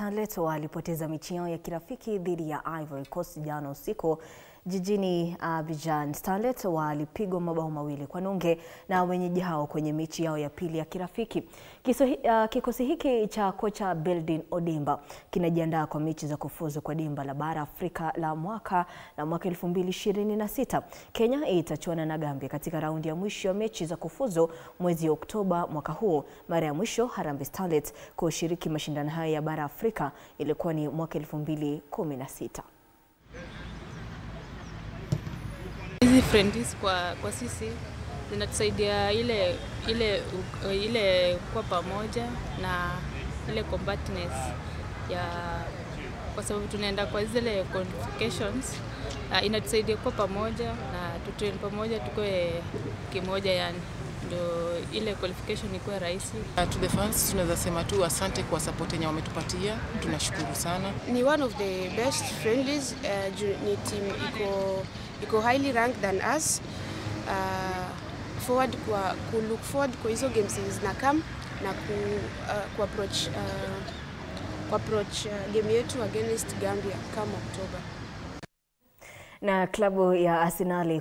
Starlets walipoteza mechi yao ya kirafiki dhidi ya Ivory Coast jana usiku jijini Abidjan. Starlets walipigwa mabao mawili kwa nunge na wenyeji hao kwenye mechi yao ya pili ya kirafiki. Kikosi hiki cha kocha Beldin Odemba kinajiandaa kwa mechi za kufuzu kwa dimba la bara Afrika la mwaka 2026. Kenya itachuana na Gambia katika raundi ya mwisho ya mechi za kufuzu mwezi Oktoba mwaka huu. Mara ya mwisho Harambee Starlets kushiriki mashindano haya ya bara Afrika ilikuwa ni mwaka 2016. Hizi friendlies kwa sisi zinatusaidia ile kwa pamoja na ile compactness ya, kwa sababu tunaenda kwa zile qualifications, inatusaidia kwa pamoja na tutrain pamoja, tukue kimoja, yani ndio ile qualification ikuwe rahisi. To the fans tunaweza sema tu asante kwa support yenye wametupatia, tunashukuru sana. Ni one of the best friendlies, ni team iko highly ranked than us. Look forward kwa hizo games zinakam na approach game yetu against Gambia kama Oktoba. Na klabu ya Arsenal